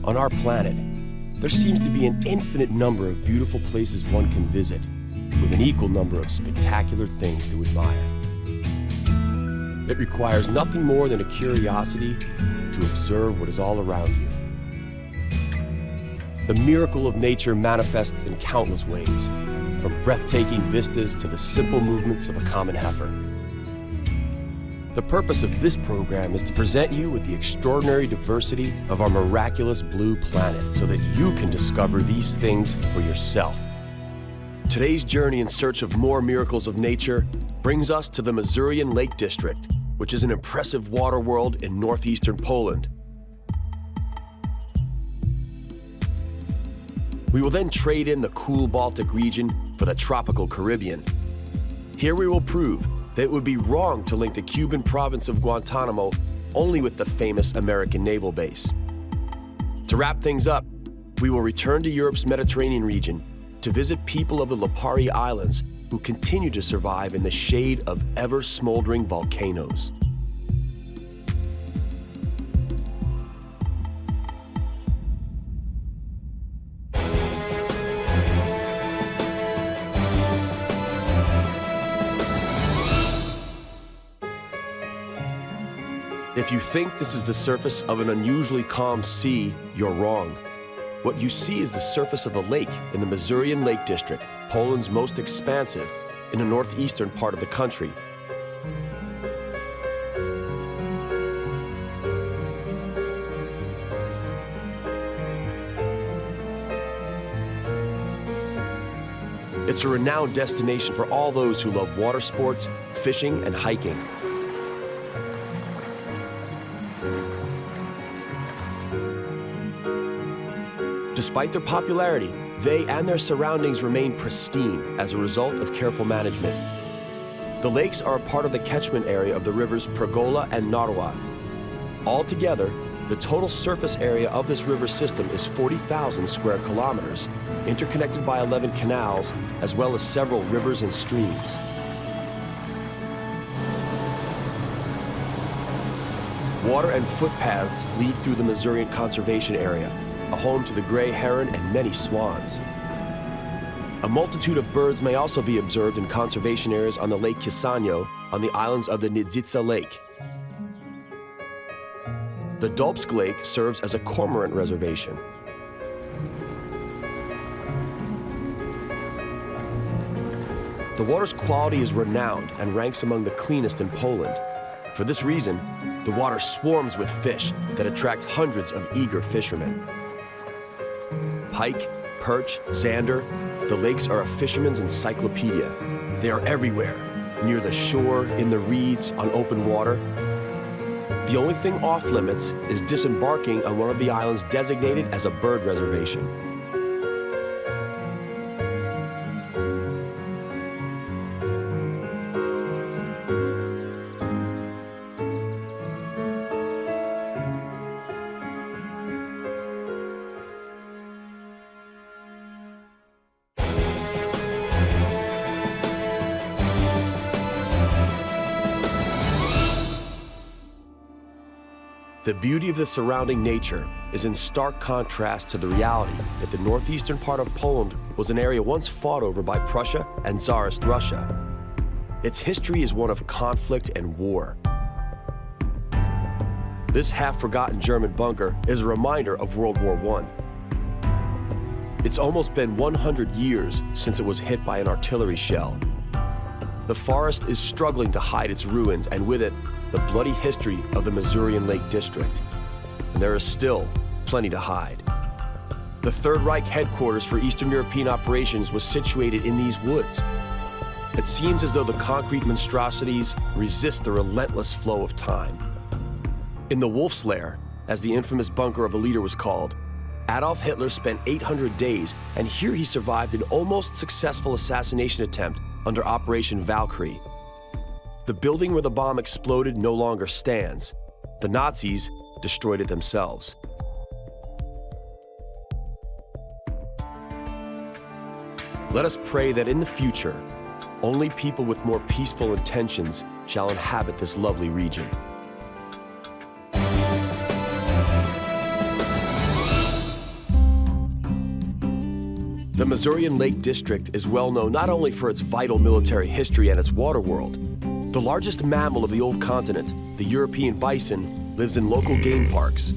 On our planet, there seems to be an infinite number of beautiful places one can visit, with an equal number of spectacular things to admire. It requires nothing more than a curiosity to observe what is all around you. The miracle of nature manifests in countless ways, from breathtaking vistas to the simple movements of a common heifer. The purpose of this program is to present you with the extraordinary diversity of our miraculous blue planet so that you can discover these things for yourself. Today's journey in search of more miracles of nature brings us to the Masurian Lake District, which is an impressive water world in northeastern Poland. We will then trade in the cool Baltic region for the tropical Caribbean. Here we will prove that it would be wrong to link the Cuban province of Guantanamo only with the famous American naval base. To wrap things up, we will return to Europe's Mediterranean region to visit people of the Lipari Islands who continue to survive in the shade of ever-smoldering volcanoes. If you think this is the surface of an unusually calm sea, you're wrong. What you see is the surface of a lake in the Masurian Lake District, Poland's most expansive, in the northeastern part of the country. It's a renowned destination for all those who love water sports, fishing, and hiking. Despite their popularity, they and their surroundings remain pristine as a result of careful management. The lakes are a part of the catchment area of the rivers Pergola and Narwa. Altogether, the total surface area of this river system is 40,000 square kilometers, interconnected by 11 canals, as well as several rivers and streams. Water and footpaths lead through the Masurian Conservation Area, a home to the gray heron and many swans. A multitude of birds may also be observed in conservation areas on the Lake Kisano on the islands of the Nidzica Lake. The Dolpsk Lake serves as a cormorant reservation. The water's quality is renowned and ranks among the cleanest in Poland. For this reason, the water swarms with fish that attract hundreds of eager fishermen. Pike, perch, zander, the lakes are a fisherman's encyclopedia. They are everywhere, near the shore, in the reeds, on open water. The only thing off limits is disembarking on one of the islands designated as a bird reservation. The beauty of the surrounding nature is in stark contrast to the reality that the northeastern part of Poland was an area once fought over by Prussia and Tsarist Russia. Its history is one of conflict and war. This half-forgotten German bunker is a reminder of World War I. It's almost been 100 years since it was hit by an artillery shell. The forest is struggling to hide its ruins, and with it, the bloody history of the Masurian Lake District. And there is still plenty to hide. The Third Reich headquarters for Eastern European operations was situated in these woods. It seems as though the concrete monstrosities resist the relentless flow of time. In the Wolf's Lair, as the infamous bunker of a leader was called, Adolf Hitler spent 800 days, and here he survived an almost successful assassination attempt under Operation Valkyrie. The building where the bomb exploded no longer stands. The Nazis destroyed it themselves. Let us pray that in the future, only people with more peaceful intentions shall inhabit this lovely region. The Masurian Lake District is well known not only for its vital military history and its water world. The largest mammal of the old continent, the European bison, lives in local game parks.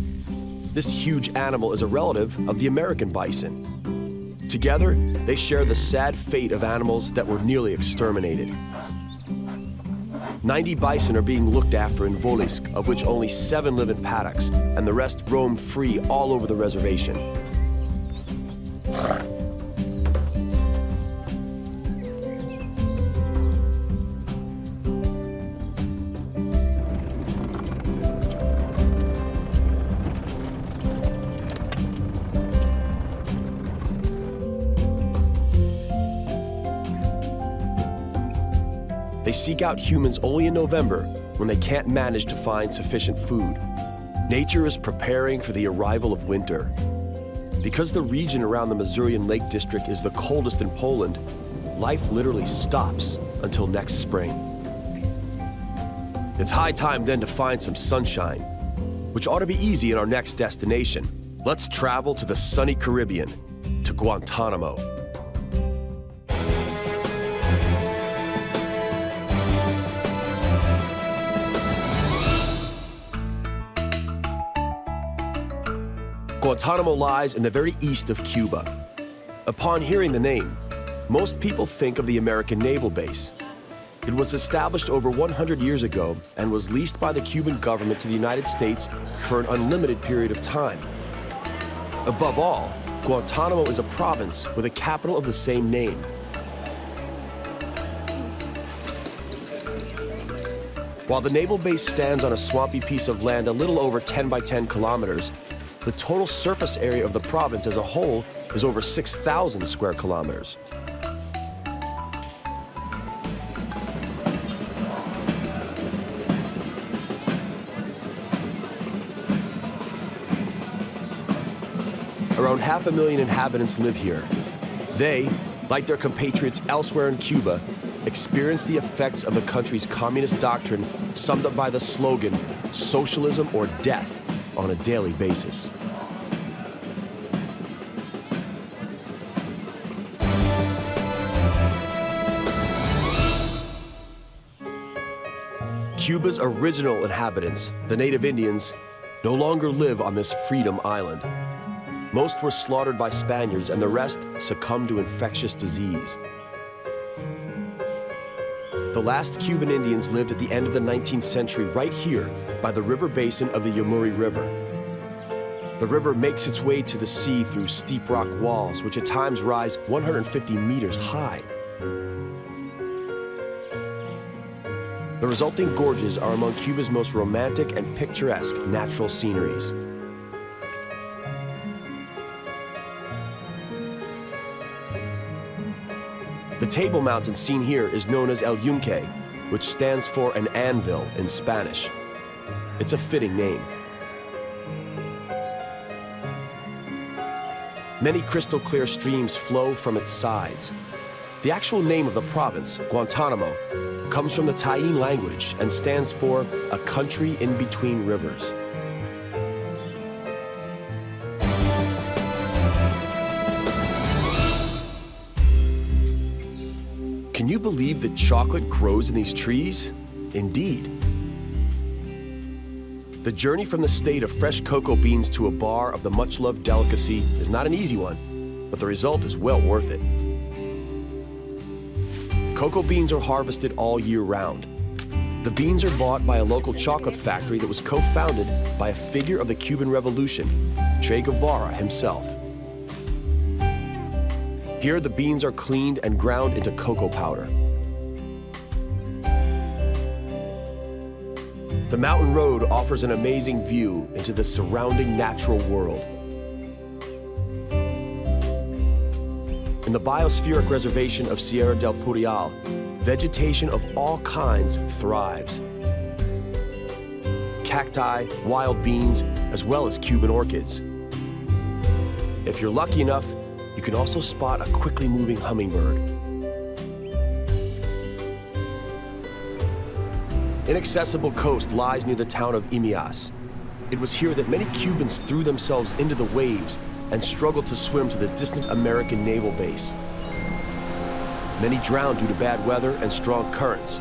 This huge animal is a relative of the American bison. Together, they share the sad fate of animals that were nearly exterminated. 90 bison are being looked after in Volisk, of which only 7 live in paddocks, and the rest roam free all over the reservation. They seek out humans only in November when they can't manage to find sufficient food. Nature is preparing for the arrival of winter. Because the region around the Masurian Lake District is the coldest in Poland, life literally stops until next spring. It's high time then to find some sunshine, which ought to be easy in our next destination. Let's travel to the sunny Caribbean, to Guantanamo. Guantanamo lies in the very east of Cuba. Upon hearing the name, most people think of the American naval base. It was established over 100 years ago and was leased by the Cuban government to the United States for an unlimited period of time. Above all, Guantanamo is a province with a capital of the same name. While the naval base stands on a swampy piece of land a little over 10 by 10 kilometers, the total surface area of the province as a whole is over 6,000 square kilometers. Around 500,000 inhabitants live here. They, like their compatriots elsewhere in Cuba, experience the effects of the country's communist doctrine summed up by the slogan, "Socialism or death," on a daily basis. Cuba's original inhabitants, the native Indians, no longer live on this freedom island. Most were slaughtered by Spaniards and the rest succumbed to infectious disease. The last Cuban Indians lived at the end of the 19th century right here by the river basin of the Yamuri River. The river makes its way to the sea through steep rock walls, which at times rise 150 meters high. The resulting gorges are among Cuba's most romantic and picturesque natural sceneries. The Table Mountain seen here is known as El Yunque, which stands for an anvil in Spanish. It's a fitting name. Many crystal clear streams flow from its sides. The actual name of the province, Guantanamo, comes from the Taín language and stands for a country in between rivers. Can you believe that chocolate grows in these trees? Indeed. The journey from the state of fresh cocoa beans to a bar of the much-loved delicacy is not an easy one, but the result is well worth it. Cocoa beans are harvested all year round. The beans are bought by a local chocolate factory that was co-founded by a figure of the Cuban Revolution, Che Guevara himself. Here, the beans are cleaned and ground into cocoa powder. The mountain road offers an amazing view into the surrounding natural world. In the biospheric reservation of Sierra del Purial, vegetation of all kinds thrives. Cacti, wild beans, as well as Cuban orchids. If you're lucky enough, you can also spot a quickly moving hummingbird. Inaccessible Coast lies near the town of Imias. It was here that many Cubans threw themselves into the waves, and struggled to swim to the distant American naval base. Many drowned due to bad weather and strong currents.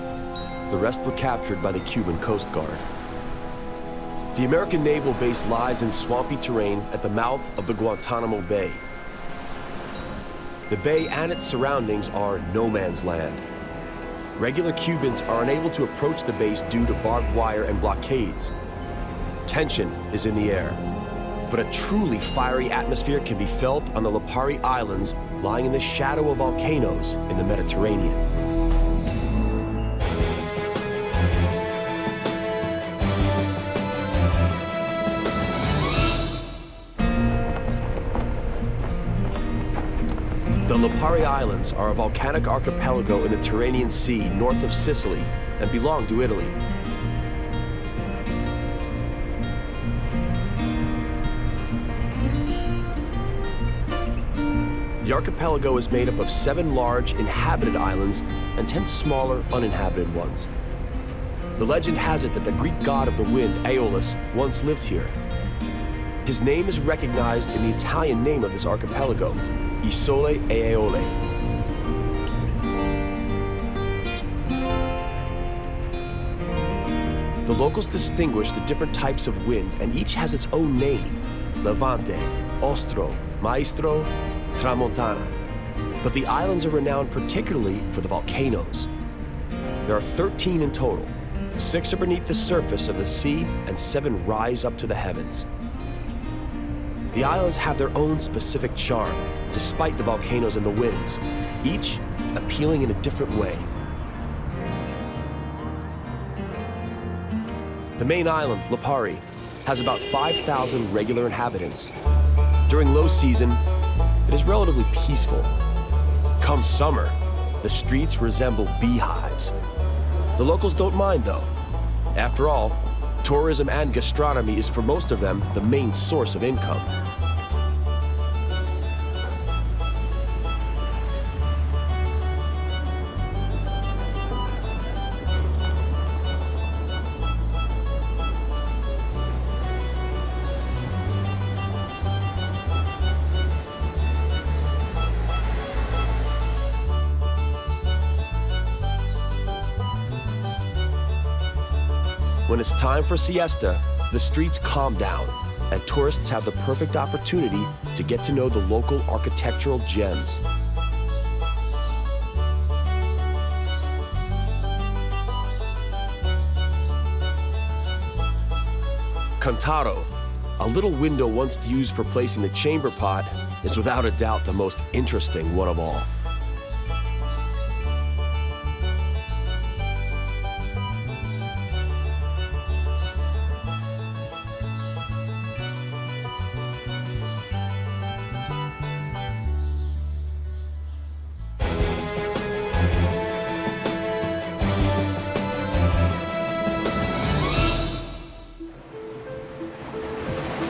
The rest were captured by the Cuban Coast Guard. The American naval base lies in swampy terrain at the mouth of the Guantanamo Bay. The bay and its surroundings are no man's land. Regular Cubans are unable to approach the base due to barbed wire and blockades. Tension is in the air, but a truly fiery atmosphere can be felt on the Lipari Islands, lying in the shadow of volcanoes in the Mediterranean. The Lipari Islands are a volcanic archipelago in the Tyrrhenian Sea north of Sicily and belong to Italy. The archipelago is made up of 7 large inhabited islands and 10 smaller uninhabited ones. The legend has it that the Greek god of the wind, Aeolus, once lived here. His name is recognized in the Italian name of this archipelago, Isola e Eolie. The locals distinguish the different types of wind, and each has its own name: Levante, Ostro, Maestro, Tramontana. But the islands are renowned particularly for the volcanoes. There are 13 in total. 6 are beneath the surface of the sea, and 7 rise up to the heavens. The islands have their own specific charm, despite the volcanoes and the winds, each appealing in a different way. The main island, Lipari, has about 5,000 regular inhabitants. During low season, it is relatively peaceful. Come summer, the streets resemble beehives. The locals don't mind, though. After all, tourism and gastronomy is for most of them the main source of income. When it's time for siesta, the streets calm down, and tourists have the perfect opportunity to get to know the local architectural gems. Cantaro, a little window once used for placing the chamber pot, is without a doubt the most interesting one of all.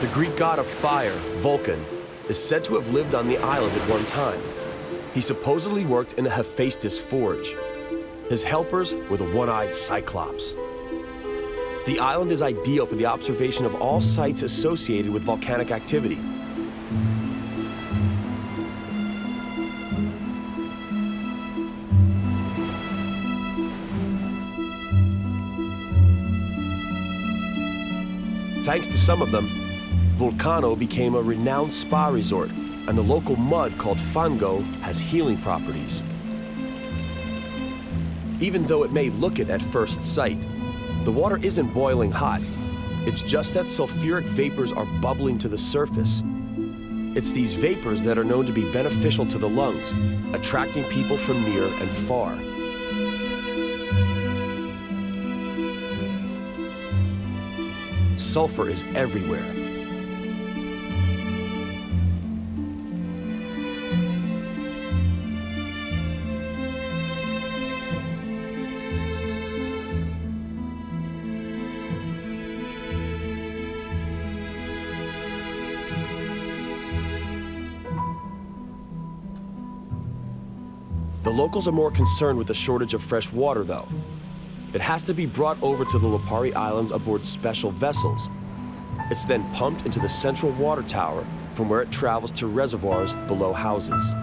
The Greek god of fire, Vulcan, is said to have lived on the island at one time. He supposedly worked in the Hephaestus forge. His helpers were the one-eyed Cyclops. The island is ideal for the observation of all sites associated with volcanic activity. Thanks to some of them, Vulcano became a renowned spa resort, and the local mud called fango has healing properties. Even though it may look it at first sight, the water isn't boiling hot. It's just that sulfuric vapors are bubbling to the surface. It's these vapors that are known to be beneficial to the lungs, attracting people from near and far. Sulfur is everywhere. The locals are more concerned with the shortage of fresh water, though. It has to be brought over to the Lipari Islands aboard special vessels. It's then pumped into the central water tower from where it travels to reservoirs below houses.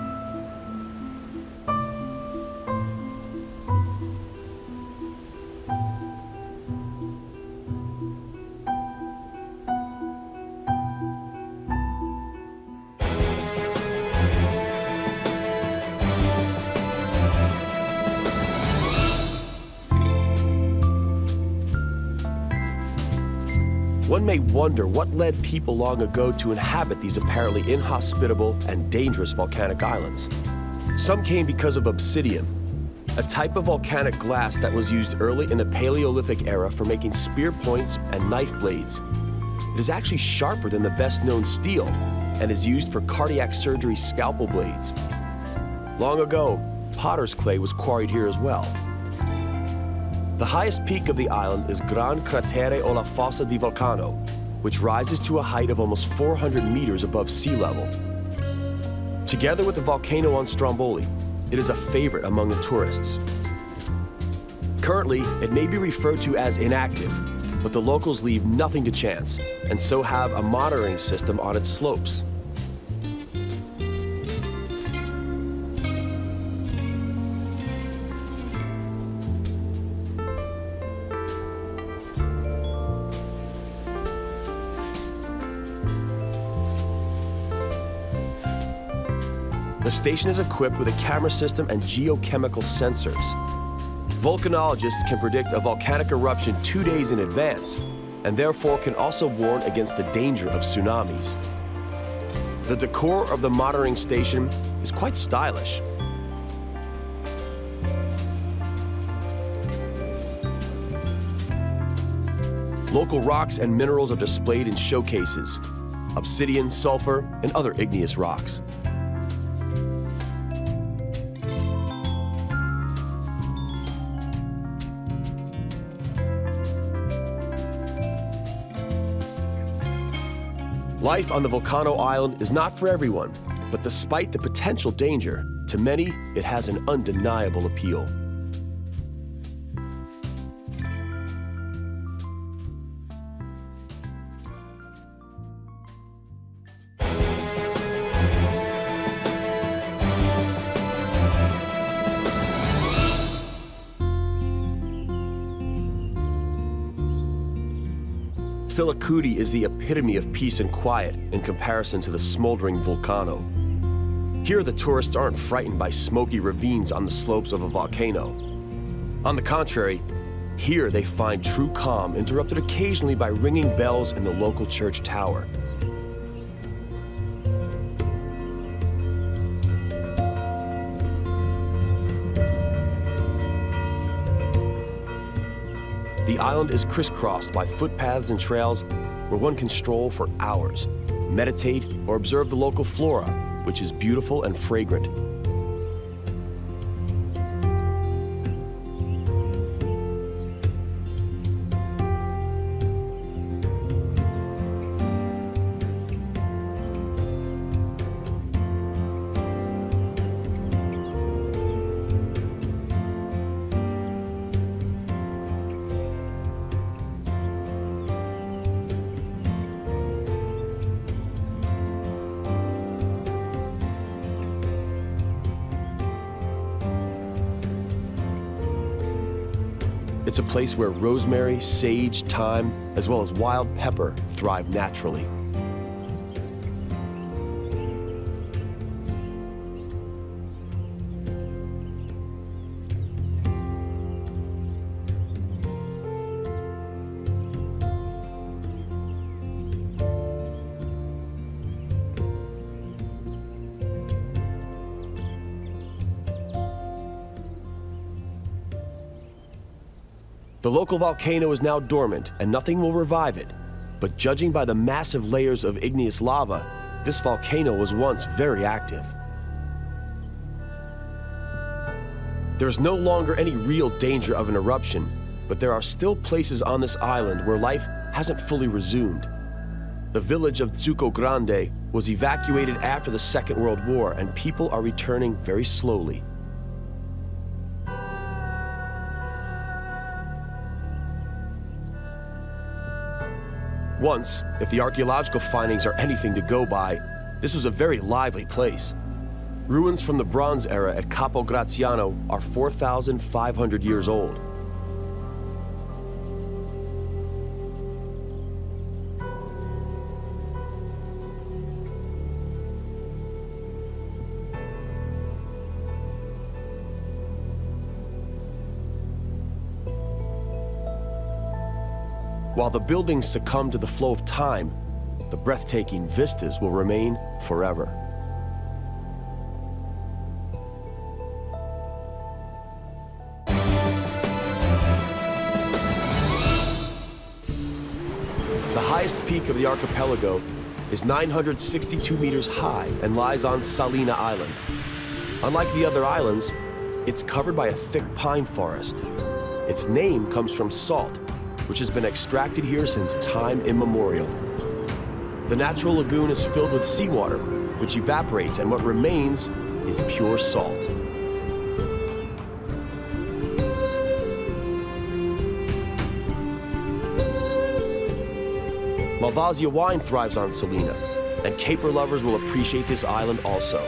One may wonder what led people long ago to inhabit these apparently inhospitable and dangerous volcanic islands. Some came because of obsidian, a type of volcanic glass that was used early in the Paleolithic era for making spear points and knife blades. It is actually sharper than the best-known steel and is used for cardiac surgery scalpel blades. Long ago, potter's clay was quarried here as well. The highest peak of the island is Gran Cratere o la Fossa di Vulcano, which rises to a height of almost 400 meters above sea level. Together with the volcano on Stromboli, it is a favorite among the tourists. Currently, it may be referred to as inactive, but the locals leave nothing to chance, and so have a monitoring system on its slopes. The station is equipped with a camera system and geochemical sensors. Volcanologists can predict a volcanic eruption 2 days in advance, and therefore can also warn against the danger of tsunamis. The decor of the monitoring station is quite stylish. Local rocks and minerals are displayed in showcases: obsidian, sulfur, and other igneous rocks. Life on the Volcano Island is not for everyone, but despite the potential danger, to many, it has an undeniable appeal. Filicudi is the epitome of peace and quiet in comparison to the smoldering volcano. Here, the tourists aren't frightened by smoky ravines on the slopes of a volcano. On the contrary, here they find true calm, interrupted occasionally by ringing bells in the local church tower. The island is crisscrossed by footpaths and trails where one can stroll for hours, meditate, or observe the local flora, which is beautiful and fragrant. It's a place where rosemary, sage, thyme, as well as wild pepper thrive naturally. The local volcano is now dormant and nothing will revive it, but judging by the massive layers of igneous lava, this volcano was once very active. There is no longer any real danger of an eruption, but there are still places on this island where life hasn't fully resumed. The village of Zucco Grande was evacuated after the Second World War, and people are returning very slowly. Once, if the archaeological findings are anything to go by, This was a very lively place. Ruins from the Bronze Era at Capo Graziano are 4,500 years old. While the buildings succumb to the flow of time, the breathtaking vistas will remain forever. The highest peak of the archipelago is 962 meters high and lies on Salina Island. Unlike the other islands, it's covered by a thick pine forest. Its name comes from salt, which has been extracted here since time immemorial. The natural lagoon is filled with seawater, which evaporates, and what remains is pure salt. Malvasia wine thrives on Salina, and caper lovers will appreciate this island also.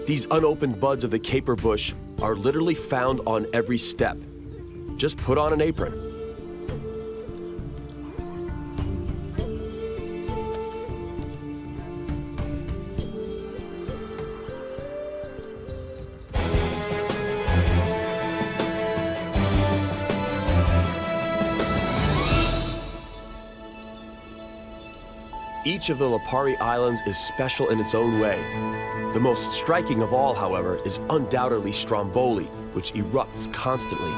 These unopened buds of the caper bush are literally found on every step. Just put on an apron. Each of the Lipari Islands is special in its own way. The most striking of all, however, is undoubtedly Stromboli, which erupts constantly.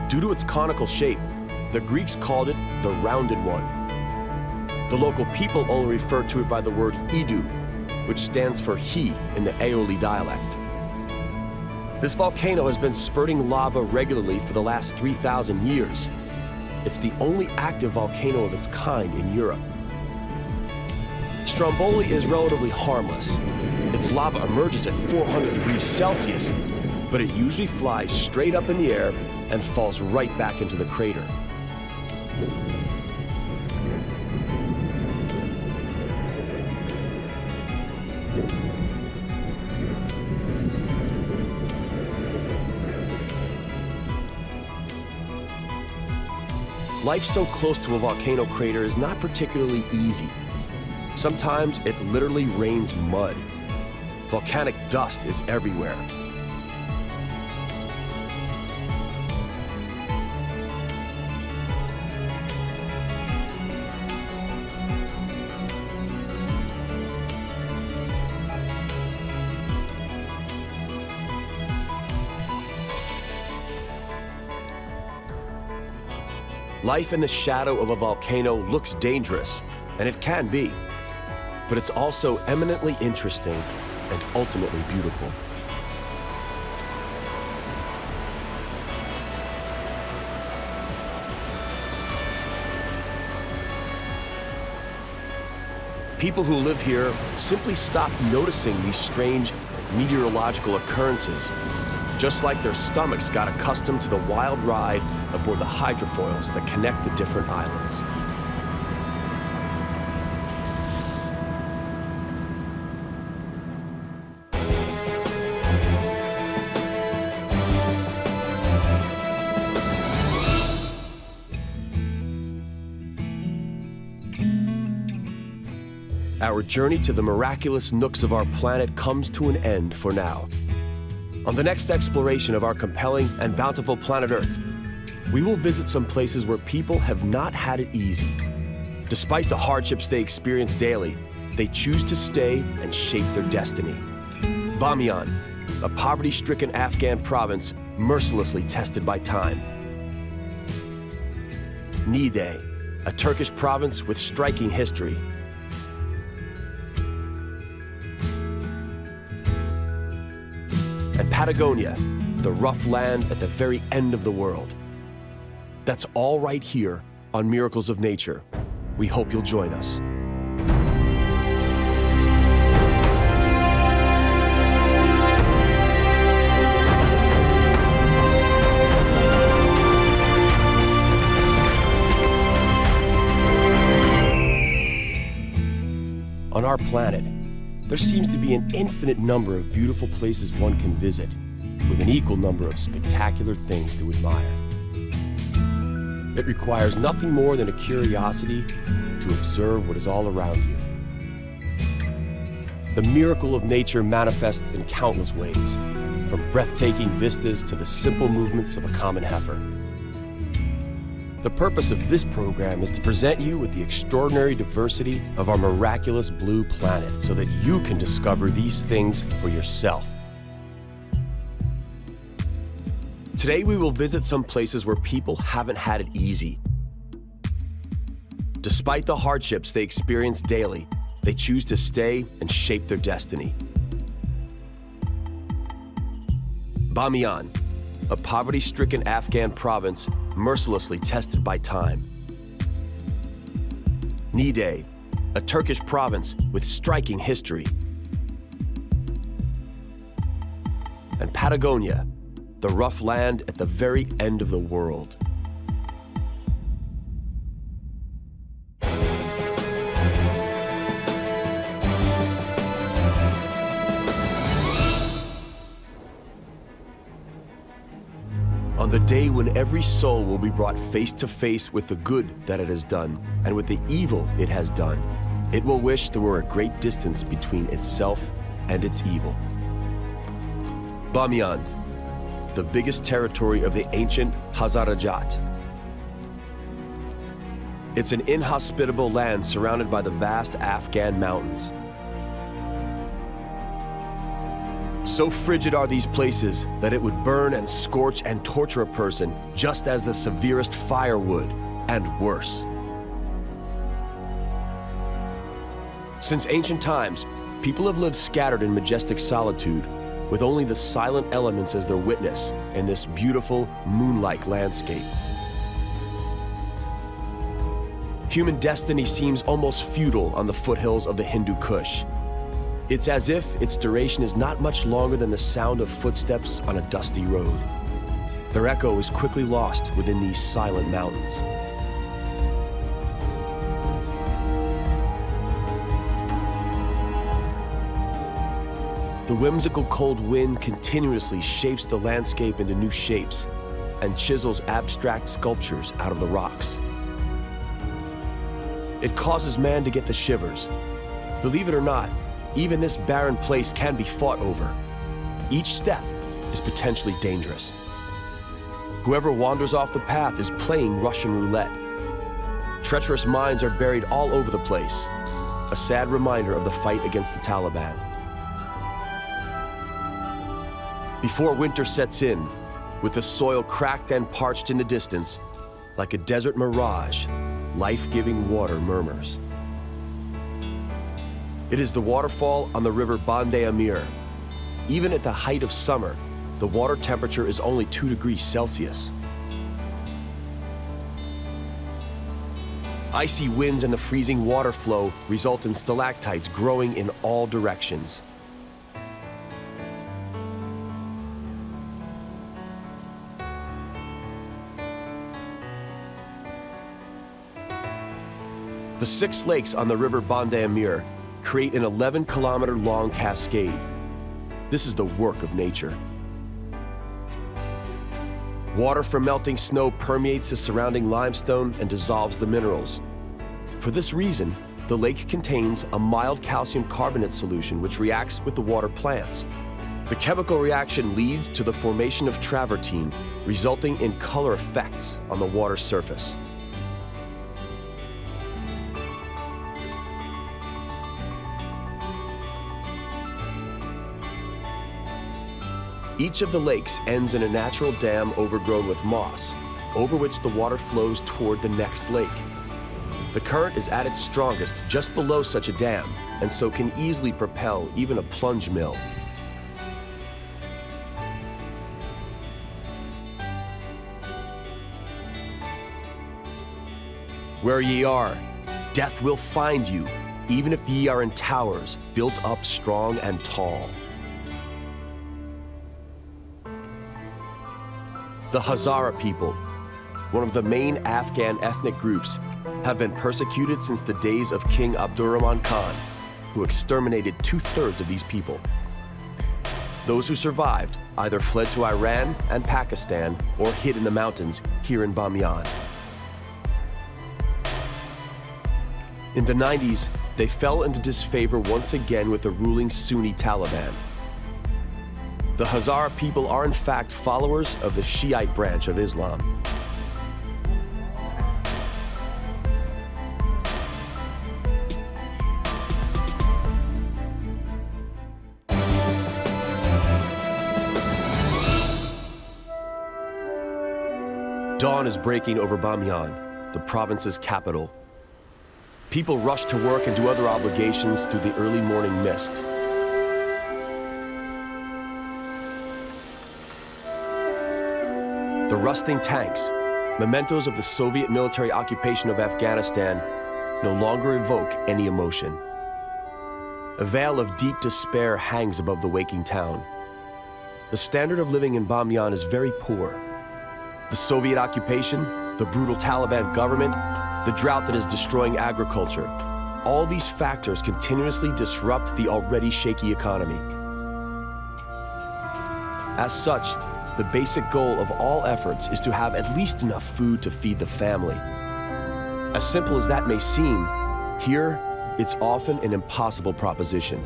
Due to its conical shape, the Greeks called it the rounded one. The local people only refer to it by the word idu, which stands for he in the Eolie dialect. This volcano has been spurting lava regularly for the last 3,000 years. It's the only active volcano of its kind in Europe. Stromboli is relatively harmless. Its lava emerges at 400 degrees Celsius, but it usually flies straight up in the air and falls right back into the crater. Life so close to a volcano crater is not particularly easy. Sometimes it literally rains mud. Volcanic dust is everywhere. Life in the shadow of a volcano looks dangerous, and it can be, but it's also eminently interesting and ultimately beautiful. People who live here simply stop noticing these strange meteorological occurrences, just like their stomachs got accustomed to the wild ride aboard the hydrofoils that connect the different islands. Our journey to the miraculous nooks of our planet comes to an end for now. On the next exploration of our compelling and bountiful planet Earth, we will visit some places where people have not had it easy. Despite the hardships they experience daily, they choose to stay and shape their destiny. Bamiyan, a poverty-stricken Afghan province mercilessly tested by time. Niğde, a Turkish province with striking history. And Patagonia, the rough land at the very end of the world. That's all right here on Miracles of Nature. We hope you'll join us. On our planet, there seems to be an infinite number of beautiful places one can visit, with an equal number of spectacular things to admire. It requires nothing more than a curiosity to observe what is all around you. The miracle of nature manifests in countless ways, from breathtaking vistas to the simple movements of a common heifer. The purpose of this program is to present you with the extraordinary diversity of our miraculous blue planet so that you can discover these things for yourself. Today we will visit some places where people haven't had it easy. Despite the hardships they experience daily, they choose to stay and shape their destiny. Bamiyan, a poverty-stricken Afghan province mercilessly tested by time. Niğde, a Turkish province with striking history. And Patagonia, the rough land at the very end of the world. On the day when every soul will be brought face to face with the good that it has done and with the evil it has done, it will wish there were a great distance between itself and its evil. Bamiyan, the biggest territory of the ancient Hazarajat. It's an inhospitable land surrounded by the vast Afghan mountains. So frigid are these places that it would burn and scorch and torture a person just as the severest fire would, and worse. Since ancient times, people have lived scattered in majestic solitude, with only the silent elements as their witness in this beautiful, moon-like landscape. Human destiny seems almost futile on the foothills of the Hindu Kush. It's as if its duration is not much longer than the sound of footsteps on a dusty road. Their echo is quickly lost within these silent mountains. The whimsical cold wind continuously shapes the landscape into new shapes and chisels abstract sculptures out of the rocks. It causes man to get the shivers. Believe it or not, even this barren place can be fought over. Each step is potentially dangerous. Whoever wanders off the path is playing Russian roulette. Treacherous mines are buried all over the place, a sad reminder of the fight against the Taliban. Before winter sets in, with the soil cracked and parched in the distance, like a desert mirage, life-giving water murmurs. It is the waterfall on the river Bande Amir. Even at the height of summer, the water temperature is only 2 degrees Celsius. Icy winds and the freezing water flow result in stalactites growing in all directions. The 6 lakes on the river Bande Amir create an 11-kilometer-long cascade. This is the work of nature. Water from melting snow permeates the surrounding limestone and dissolves the minerals. For this reason, the lake contains a mild calcium carbonate solution which reacts with the water plants. The chemical reaction leads to the formation of travertine, resulting in color effects on the water surface. Each of the lakes ends in a natural dam overgrown with moss, over which the water flows toward the next lake. The current is at its strongest just below such a dam, and so can easily propel even a plunge mill. Where ye are, death will find you, even if ye are in towers, built up strong and tall. The Hazara people, one of the main Afghan ethnic groups, have been persecuted since the days of King Abdurrahman Khan, who exterminated 2/3 of these people. Those who survived either fled to Iran and Pakistan or hid in the mountains here in Bamiyan. In the 90s, they fell into disfavor once again with the ruling Sunni Taliban. The Hazara people are in fact followers of the Shiite branch of Islam. Dawn is breaking over Bamiyan, the province's capital. People rush to work and do other obligations through the early morning mist. The rusting tanks, mementos of the Soviet military occupation of Afghanistan, no longer evoke any emotion. A veil of deep despair hangs above the waking town. The standard of living in Bamiyan is very poor. The Soviet occupation, the brutal Taliban government, the drought that is destroying agriculture, all these factors continuously disrupt the already shaky economy. As such, the basic goal of all efforts is to have at least enough food to feed the family. As simple as that may seem, here, it's often an impossible proposition.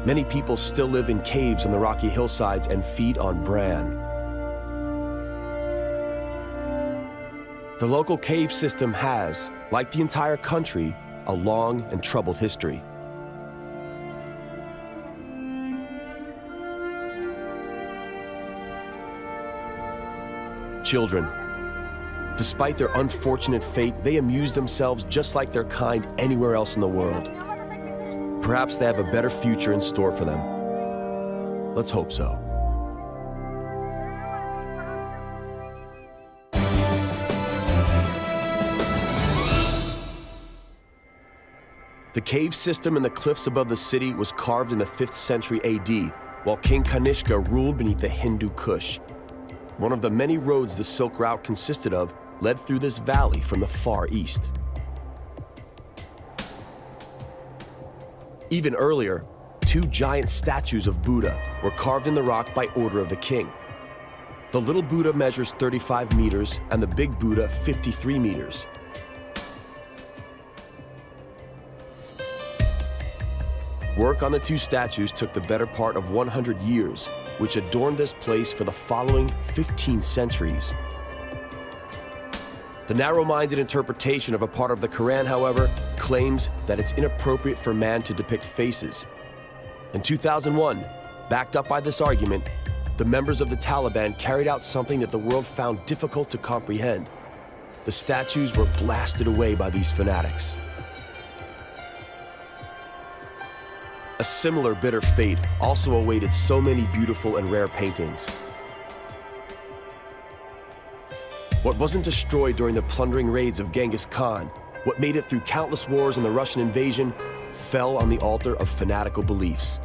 Many people still live in caves on the rocky hillsides and feed on bran. The local cave system has, like the entire country, a long and troubled history. Children. Despite their unfortunate fate, they amuse themselves just like their kind anywhere else in the world. Perhaps they have a better future in store for them. Let's hope so. The cave system in the cliffs above the city was carved in the 5th century AD, while King Kanishka ruled beneath the Hindu Kush. One of the many roads the Silk Route consisted of led through this valley from the Far East. Even earlier, 2 giant statues of Buddha were carved in the rock by order of the king. The little Buddha measures 35 meters and the big Buddha 53 meters. Work on the 2 statues took the better part of 100 years, which adorned this place for the following 15 centuries. The narrow-minded interpretation of a part of the Quran, however, claims that it's inappropriate for man to depict faces. In 2001, backed up by this argument, the members of the Taliban carried out something that the world found difficult to comprehend. The statues were blasted away by these fanatics. A similar bitter fate also awaited so many beautiful and rare paintings. What wasn't destroyed during the plundering raids of Genghis Khan, what made it through countless wars and the Russian invasion, fell on the altar of fanatical beliefs.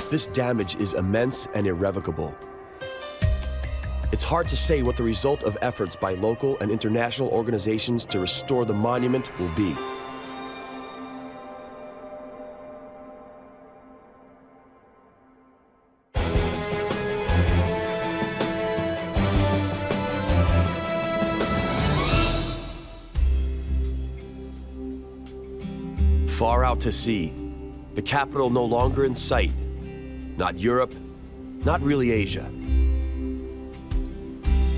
This damage is immense and irrevocable. It's hard to say what the result of efforts by local and international organizations to restore the monument will be. Far out to sea, the capital no longer in sight. Not Europe, not really Asia.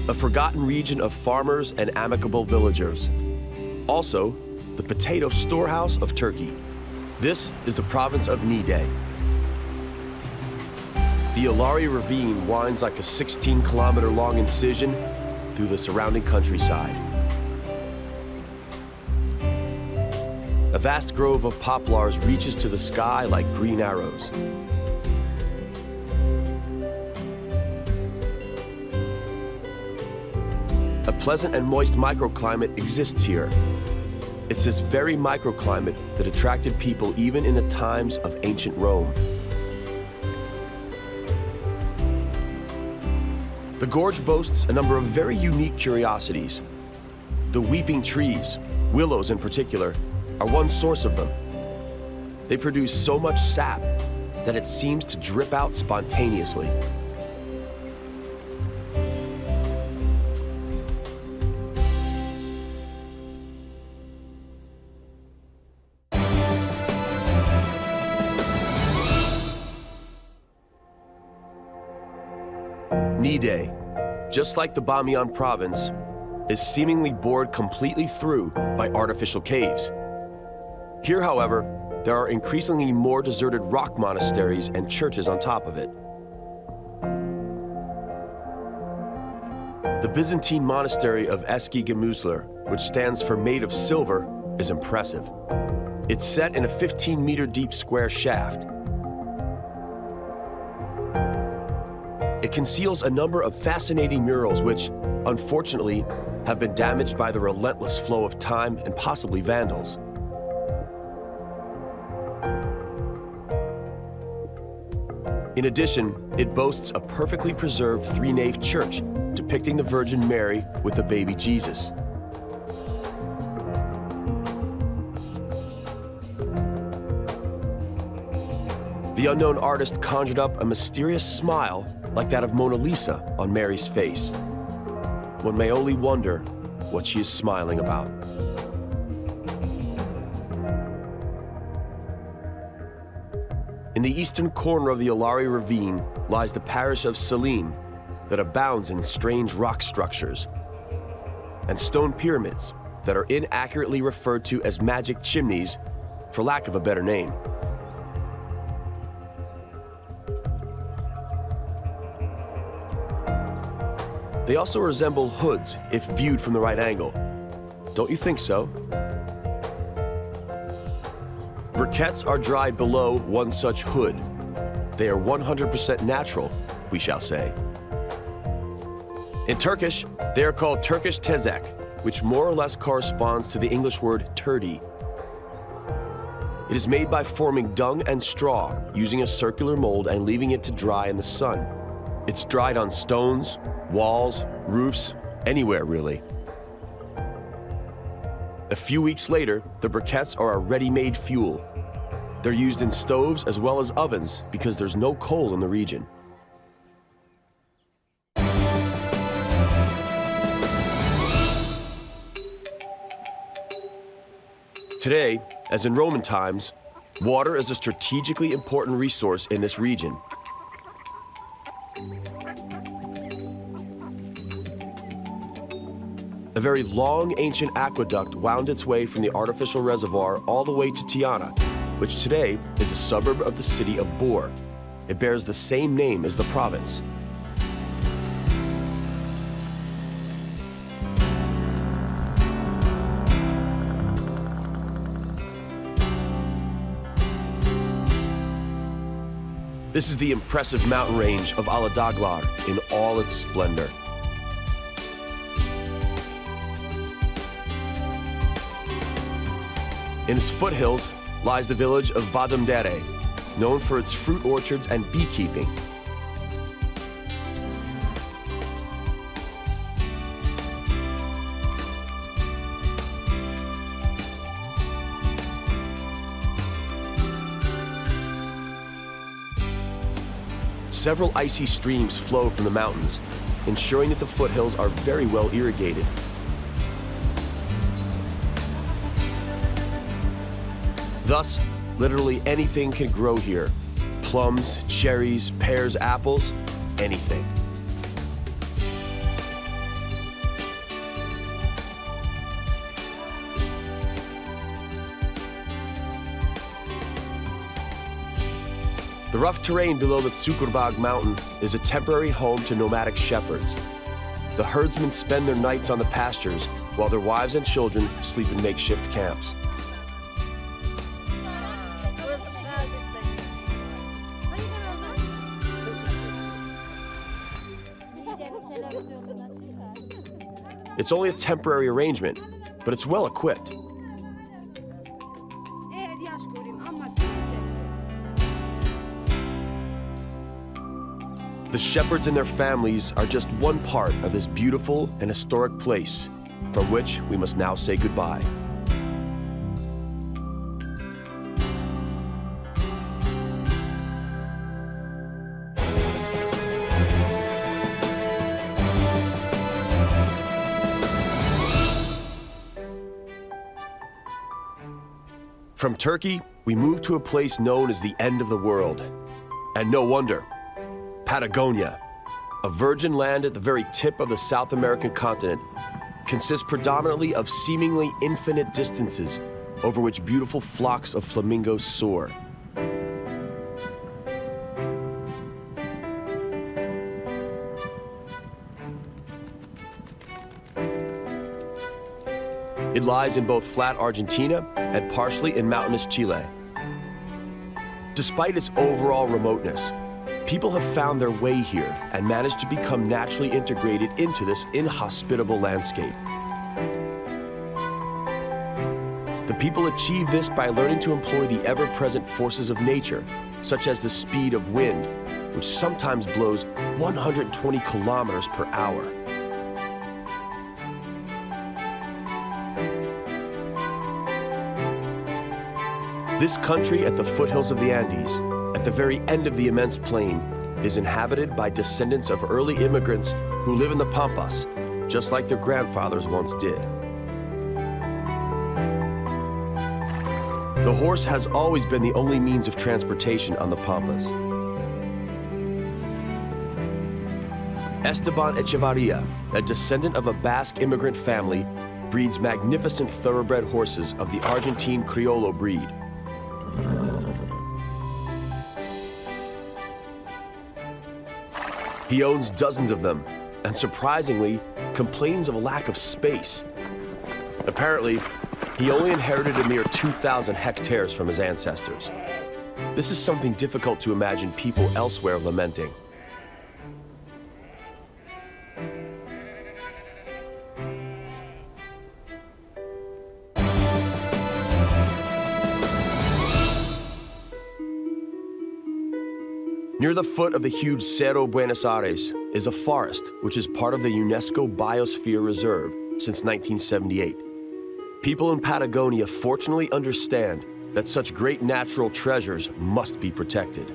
A forgotten region of farmers and amicable villagers. Also, the potato storehouse of Turkey. This is the province of Niğde. The Eolie ravine winds like a 16-kilometer-long incision through the surrounding countryside. A vast grove of poplars reaches to the sky like green arrows. pleasant and moist microclimate exists here. It's this very microclimate that attracted people even in the times of ancient Rome. The gorge boasts a number of very unique curiosities. The weeping trees, willows in particular, are one source of them. They produce so much sap that it seems to drip out spontaneously. Nide, just like the Bamiyan province, is seemingly bored completely through by artificial caves. Here, however, there are increasingly more deserted rock monasteries and churches on top of it. The Byzantine monastery of Eski Gemüsler, which stands for Made of Silver, is impressive. It's set in a 15-meter deep square shaft. It conceals a number of fascinating murals which, unfortunately, have been damaged by the relentless flow of time and possibly vandals. In addition, it boasts a perfectly preserved three-nave church depicting the Virgin Mary with the baby Jesus. The unknown artist conjured up a mysterious smile like that of Mona Lisa on Mary's face. One may only wonder what she is smiling about. In the eastern corner of the Eolie ravine lies the parish of Salina that abounds in strange rock structures and stone pyramids that are inaccurately referred to as magic chimneys for lack of a better name. They also resemble hoods if viewed from the right angle. Don't you think so? Briquettes are dried below one such hood. They are 100% natural, we shall say. In Turkish, they are called Turkish tezek, which more or less corresponds to the English word turdy. It is made by forming dung and straw, using a circular mold and leaving it to dry in the sun. It's dried on stones, walls, roofs, anywhere really. A few weeks later, the briquettes are a ready-made fuel. They're used in stoves as well as ovens because there's no coal in the region. Today, as in Roman times, water is a strategically important resource in this region. A very long ancient aqueduct wound its way from the artificial reservoir all the way to Tiana, which today is a suburb of the city of Bor. It bears the same name as the province. This is the impressive mountain range of Aladaglar in all its splendor. In its foothills lies the village of Badamdere, known for its fruit orchards and beekeeping. Several icy streams flow from the mountains, ensuring that the foothills are very well irrigated. Thus, literally anything can grow here. Plums, cherries, pears, apples, anything. The rough terrain below the Tsukurbag mountain is a temporary home to nomadic shepherds. The herdsmen spend their nights on the pastures, while their wives and children sleep in makeshift camps. It's only a temporary arrangement, but it's well equipped. The shepherds and their families are just one part of this beautiful and historic place, from which we must now say goodbye. From Turkey, we move to a place known as the end of the world. And no wonder. Patagonia, a virgin land at the very tip of the South American continent, consists predominantly of seemingly infinite distances over which beautiful flocks of flamingos soar. It lies in both flat Argentina and partially in mountainous Chile. Despite its overall remoteness, people have found their way here and managed to become naturally integrated into this inhospitable landscape. The people achieve this by learning to employ the ever-present forces of nature, such as the speed of wind, which sometimes blows 120 kilometers per hour. This country at the foothills of the Andes, at the very end of the immense plain, is inhabited by descendants of early immigrants who live in the Pampas, just like their grandfathers once did. The horse has always been the only means of transportation on the Pampas. Esteban Echevarria, a descendant of a Basque immigrant family, breeds magnificent thoroughbred horses of the Argentine Criollo breed. He owns dozens of them, and surprisingly, complains of a lack of space. Apparently, he only inherited a mere 2,000 hectares from his ancestors. This is something difficult to imagine people elsewhere lamenting. Near the foot of the huge Cerro Buenos Aires is a forest which is part of the UNESCO Biosphere Reserve since 1978. People in Patagonia fortunately understand that such great natural treasures must be protected.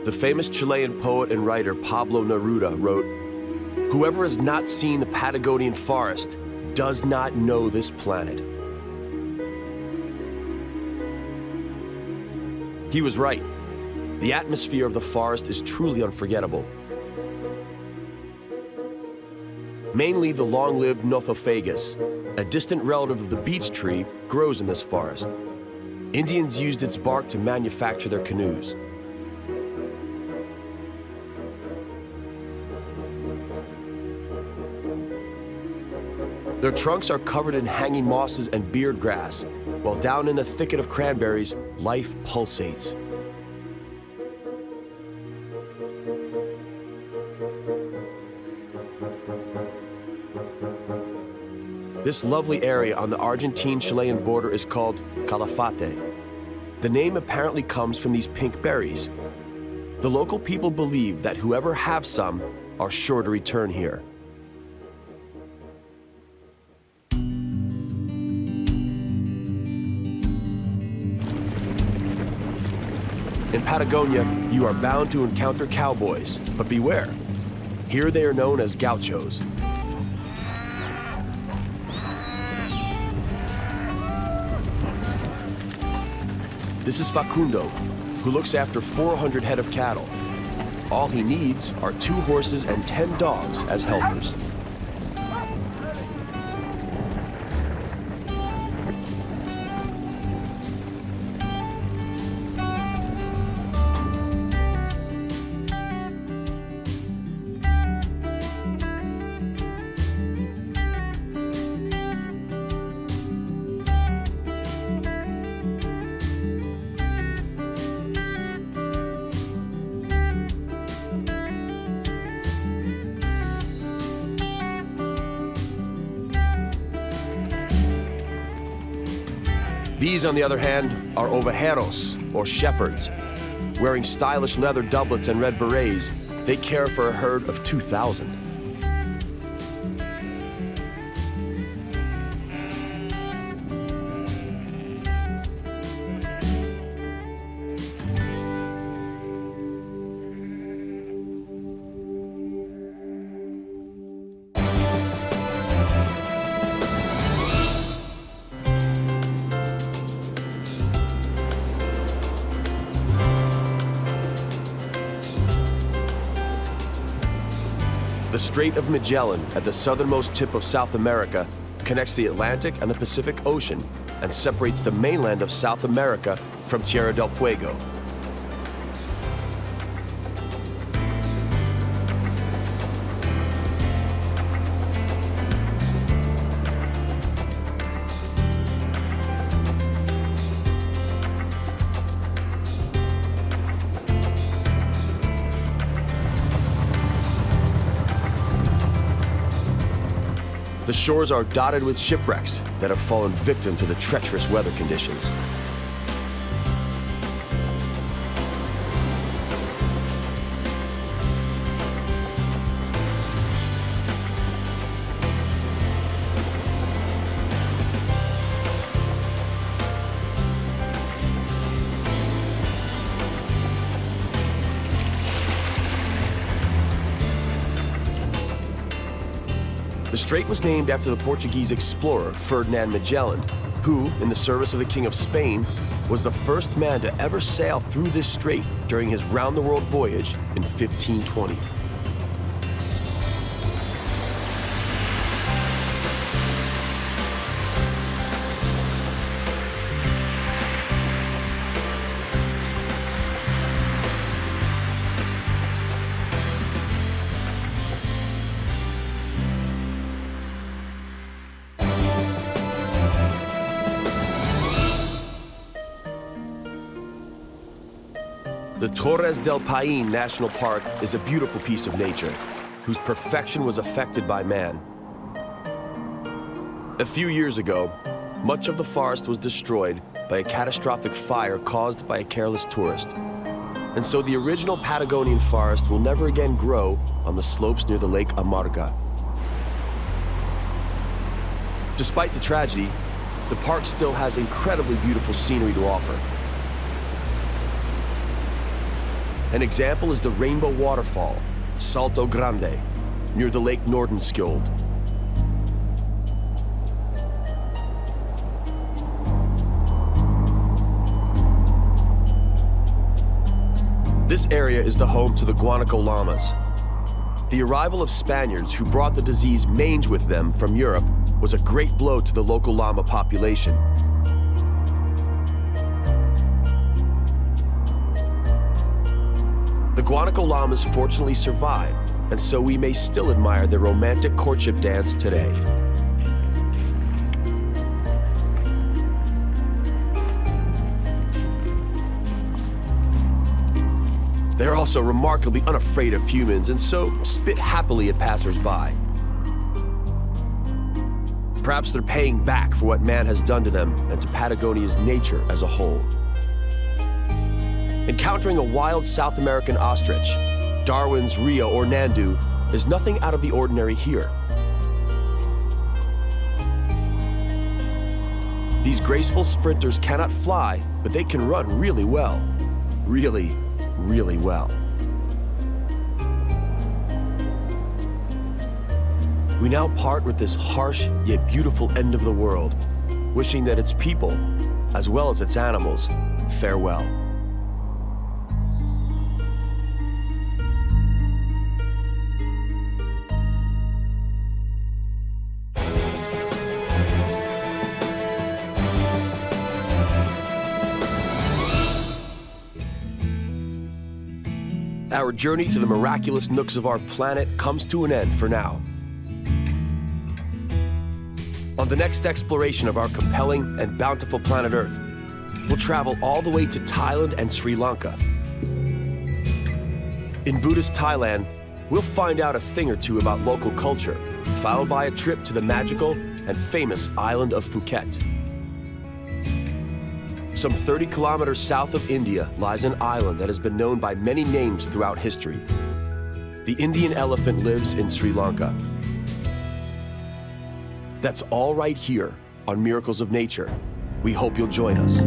The famous Chilean poet and writer Pablo Neruda wrote, "Whoever has not seen the Patagonian forest does not know this planet." He was right. The atmosphere of the forest is truly unforgettable. Mainly the long-lived Nothofagus, a distant relative of the beech tree, grows in this forest. Indians used its bark to manufacture their canoes. Their trunks are covered in hanging mosses and beard grass, while down in the thicket of cranberries, life pulsates. This lovely area on the Argentine-Chilean border is called Calafate. The name apparently comes from these pink berries. The local people believe that whoever have some are sure to return here. In Patagonia, you are bound to encounter cowboys, but beware. Here they are known as gauchos. This is Facundo, who looks after 400 head of cattle. All he needs are 2 horses and 10 dogs as helpers. These, on the other hand, are ovejeros, or shepherds. Wearing stylish leather doublets and red berets, they care for a herd of 2,000. The Strait of Magellan, at the southernmost tip of South America, connects the Atlantic and the Pacific Ocean and separates the mainland of South America from Tierra del Fuego. The shores are dotted with shipwrecks that have fallen victim to the treacherous weather conditions. The strait was named after the Portuguese explorer Ferdinand Magellan, who, in the service of the King of Spain, was the first man to ever sail through this strait during his round-the-world voyage in 1520. The Torres del Paine National Park is a beautiful piece of nature, whose perfection was affected by man. A few years ago, much of the forest was destroyed by a catastrophic fire caused by a careless tourist. And so the original Patagonian forest will never again grow on the slopes near the Lake Amarga. Despite the tragedy, the park still has incredibly beautiful scenery to offer. An example is the Rainbow Waterfall, Salto Grande, near the Lake Nordenskjold. This area is the home to the guanaco llamas. The arrival of Spaniards who brought the disease mange with them from Europe was a great blow to the local llama population. The guanaco llamas fortunately survived, and so we may still admire their romantic courtship dance today. They're also remarkably unafraid of humans, and so spit happily at passers-by. Perhaps they're paying back for what man has done to them and to Patagonia's nature as a whole. Encountering a wild South American ostrich, Darwin's Rio or Nandu, is nothing out of the ordinary here. These graceful sprinters cannot fly, but they can run really well. Really, really well. We now part with this harsh yet beautiful end of the world, wishing that its people, as well as its animals, farewell. Our journey to the miraculous nooks of our planet comes to an end for now. On the next exploration of our compelling and bountiful planet Earth, we'll travel all the way to Thailand and Sri Lanka. In Buddhist Thailand, we'll find out a thing or two about local culture, followed by a trip to the magical and famous island of Phuket. Some 30 kilometers south of India lies an island that has been known by many names throughout history. The Indian elephant lives in Sri Lanka. That's all right here on Miracles of Nature. We hope you'll join us.